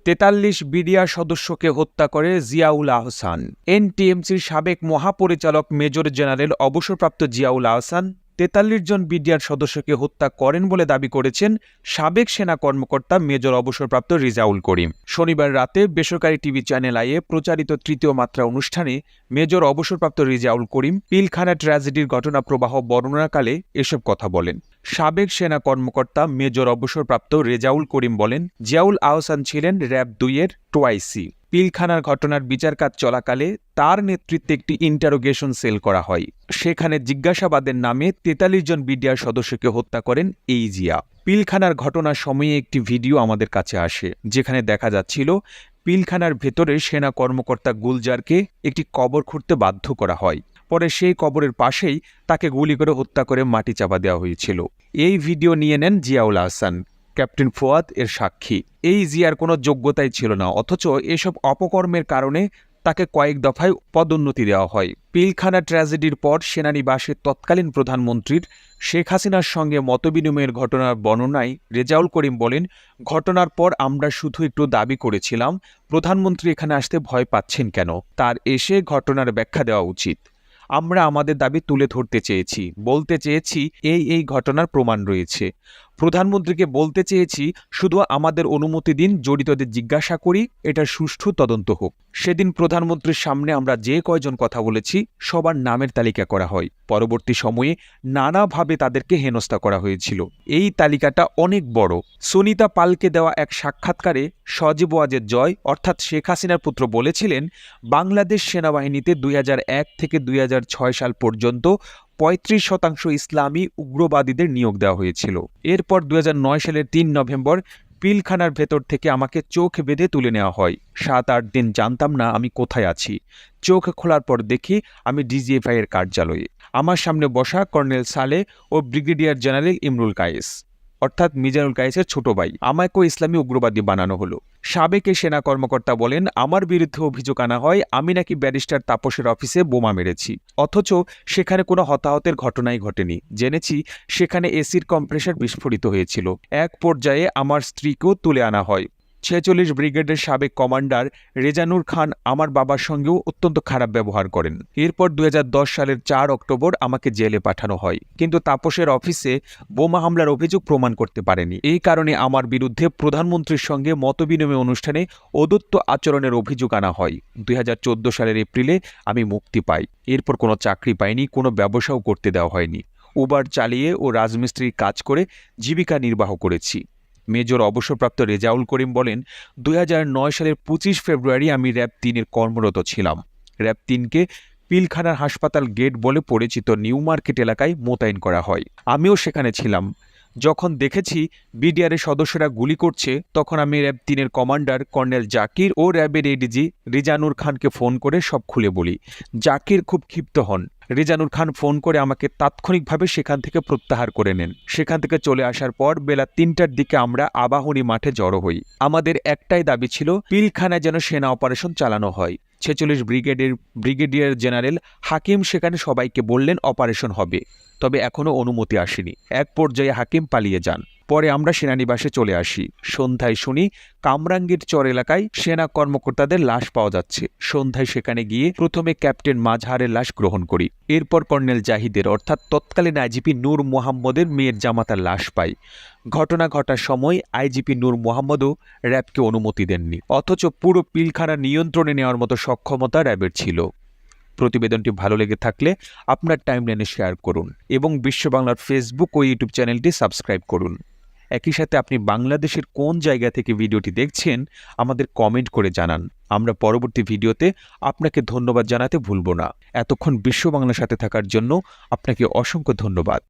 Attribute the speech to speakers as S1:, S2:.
S1: ৪৩ BDR সদস্যকে হত্যা করে জিয়াউল আহসান। এনটিএমসির সাবেক মহাপরিচালক মেজর জেনারেল অবসরপ্রাপ্ত জিয়াউল আহসান ৪৩ জন বিডিআর সদস্যকে হত্যা করেন বলে দাবি করেছেন সাবেক সেনা কর্মকর্তা মেজর অবসরপ্রাপ্ত রেজাউল করিম। শনিবার রাতে বেসরকারি টিভি চ্যানেল আইয়ে প্রচারিত তৃতীয় মাত্রা অনুষ্ঠানে মেজর অবসরপ্রাপ্ত রেজাউল করিম পিলখানা ট্র্যাজেডির ঘটনা প্রবাহ বর্ণনাকালে এসব কথা বলেন। সাবেক সেনা কর্মকর্তা মেজর অবসরপ্রাপ্ত রেজাউল করিম বলেন, জিয়াউল আহসান ছিলেন র‍্যাব ২-এর টোয়াইসি। পিলখানার ঘটনার বিচার কাজ চলাকালে তার নেতৃত্বে একটি ইন্টারোগেশন সেল করা হয়। সেখানে জিজ্ঞাসাবাদের নামে ৪৩ জন বিডিআর সদস্যকে হত্যা করেন এই জিয়া। পিলখানার ঘটনার সময়ে একটি ভিডিও আমাদের কাছে আসে, যেখানে দেখা যাচ্ছিল পিলখানার ভেতরে সেনা কর্মকর্তা গুলজারকে একটি কবর খুঁড়তে বাধ্য করা হয়। পরে সেই কবরের পাশেই তাকে গুলি করে হত্যা করে মাটি চাপা দেওয়া হয়েছিল। এই ভিডিও নিয়ে নেন জিয়াউল আহসান। ক্যাপ্টেন ফুয়াদ এর সাক্ষী। এই জিয়ার কোনো যোগ্যতাই ছিল না, অথচ এসব অপকর্মের কারণে তাকে কয়েক দফায় পদোন্নতি দেওয়া হয়। পিলখানা ট্র্যাজেডির পর সেনানিবাসের তৎকালীন প্রধানমন্ত্রীর শেখ হাসিনার সঙ্গে মতবিনিময়ের ঘটনার বর্ণনায় রেজাউল করিম বলেন, ঘটনার পর আমরা শুধু একটু দাবি করেছিলাম প্রধানমন্ত্রী এখানে আসতে ভয় পাচ্ছেন কেন, তার এসে ঘটনার ব্যাখ্যা দেওয়া উচিত। আমরা আমাদের দাবি তুলে ধরতে চেয়েছি, বলতে চেয়েছি এই ঘটনার প্রমাণ রয়েছে। প্রধানমন্ত্রীকে বলতে চেয়েছি শুধু আমাদের অনুমতি দিন, জড়িতদের জিজ্ঞাসা করি, এটার সুষ্ঠু তদন্ত হোক। সেদিন প্রধানমন্ত্রীর সামনে আমরা যে কয়জন কথা বলেছি সবার নামের তালিকা করা হয়। পরবর্তী সময়ে নানাভাবে তাদেরকে হেনস্থা করা হয়েছিল। এই তালিকাটা অনেক বড়। সুনিতা পালকে দেওয়া এক সাক্ষাৎকারে সজীব ওয়াজেদ জয় অর্থাৎ শেখ হাসিনার পুত্র বলেছিলেন, বাংলাদেশ সেনাবাহিনীতে ২০০১ থেকে ২০০৬ সাল পর্যন্ত ৩৫% ইসলামী উগ্রবাদীদের নিয়োগ দেওয়া হয়েছিল। এরপর ২০০৯ সালের ৩ নভেম্বর পিলখানার ভেতর থেকে আমাকে চোখ বেঁধে তুলে নেওয়া হয়। ৭-৮ দিন জানতাম না আমি কোথায় আছি। চোখ খোলার পর দেখি আমি ডিজিএফআই এর কার্যালয়ে। আমার সামনে বসা কর্নেল সালে ও ব্রিগেডিয়ার জেনারেল ইমরুল কায়েস অর্থাৎ মিজানুল কায়েসের ছোট ভাই। আমাকেও ইসলামী উগ্রবাদী বানানো হলো। সাবেক সেনা কর্মকর্তা বলেন, আমার বিরুদ্ধে অভিযোগ আনা হয় আমি নাকি ব্যারিস্টার তাপসের অফিসে বোমা মেরেছি, অথচ সেখানে কোনো হতাহতের ঘটনাই ঘটেনি। জেনেছি সেখানে এসির কম্প্রেসার বিস্ফোরিত হয়েছিল। এক পর্যায়ে আমার স্ত্রীকেও তুলে আনা হয়। ৪৬ ব্রিগেডের সাবেক কমান্ডার রেজানুর খান আমার বাবার সঙ্গেও অত্যন্ত খারাপ ব্যবহার করেন। এরপর ২০১০ সালের ৪ অক্টোবর আমাকে জেলে পাঠানো হয়, কিন্তু তাপসের অফিসে বোমা হামলার অভিযোগ প্রমাণ করতে পারেনি। এই কারণে আমার বিরুদ্ধে প্রধানমন্ত্রীর সঙ্গে মতবিনিময় অনুষ্ঠানে অদত্ত আচরণের অভিযোগ আনা হয়। ২০১৪ সালের এপ্রিলে আমি মুক্তি পাই। এরপর কোনো চাকরি পাইনি, কোনো ব্যবসাও করতে দেওয়া হয়নি। উবার চালিয়ে ও রাজমিস্ত্রির কাজ করে জীবিকা নির্বাহ করেছি। মেজর অবসরপ্রাপ্ত রেজাউল করিম বলেন, ২০০৯ সালের ২৫ ফেব্রুয়ারি আমি র‍্যাব ৩-এর কর্মরত ছিলাম। র‍্যাব ৩-কে পিলখানার হাসপাতাল গেট বলে পরিচিত নিউ মার্কেট এলাকায় মোতায়েন করা হয়। আমিও সেখানে ছিলাম। যখন দেখেছি বিডিআরের সদস্যরা গুলি করছে, তখন আমি র‍্যাব ৩-এর কমান্ডার কর্নেল জাকির ও র‍্যাবের এডিজি রিজানুর খানকে ফোন করে সব খুলে বলি। জাকির খুব ক্ষিপ্ত হন। রেজানুর খান ফোন করে আমাকে তাৎক্ষণিকভাবে সেখান থেকে প্রত্যাহার করে নেন। সেখান থেকে চলে আসার পর বেলা ৩টার দিকে আমরা আবাহনী মাঠে জড়ো হই। আমাদের একটাই দাবি ছিল পিলখানায় যেন সেনা অপারেশন চালানো হয়। ৪৬ ব্রিগেডের ব্রিগেডিয়ার জেনারেল হাকিম সেখানে সবাইকে বললেন অপারেশন হবে, তবে এখনও অনুমতি আসেনি। এক পর্যায়ে হাকিম পালিয়ে যান। পরে আমরা সেনানিবাসে চলে আসি। সন্ধ্যায় শুনি কামরাঙ্গীর চর এলাকায় সেনা কর্মকর্তাদের লাশ পাওয়া যাচ্ছে। সন্ধ্যায় সেখানে গিয়ে প্রথমে ক্যাপ্টেন মাজহারের লাশ গ্রহণ করি। এরপর কর্নেল জাহিদের অর্থাৎ তৎকালীন আইজিপি নূর মোহাম্মদের মেয়ের জামাতার লাশ পাই। ঘটনা ঘটার সময় আইজিপি নূর মোহাম্মদও র‍্যাবকে অনুমতি দেননি, অথচ পুরো পিলখানা নিয়ন্ত্রণে নেওয়ার মতো সক্ষমতা র‍্যাবের ছিল। প্রতিবেদনটি ভালো লেগে থাকলে আপনার টাইমলাইনে শেয়ার করুন এবং বিশ্ব বাংলার ফেসবুক ও ইউটিউব চ্যানেলটি সাবস্ক্রাইব করুন। একই সাথে আপনি বাংলাদেশের কোন জায়গা থেকে ভিডিওটি দেখছেন আমাদের কমেন্ট করে জানান। আমরা পরবর্তী ভিডিওতে আপনাকে ধন্যবাদ জানাতে ভুলব না। এতক্ষণ বিশ্ব বাংলার সাথে থাকার জন্য আপনাকে অসংখ্য ধন্যবাদ।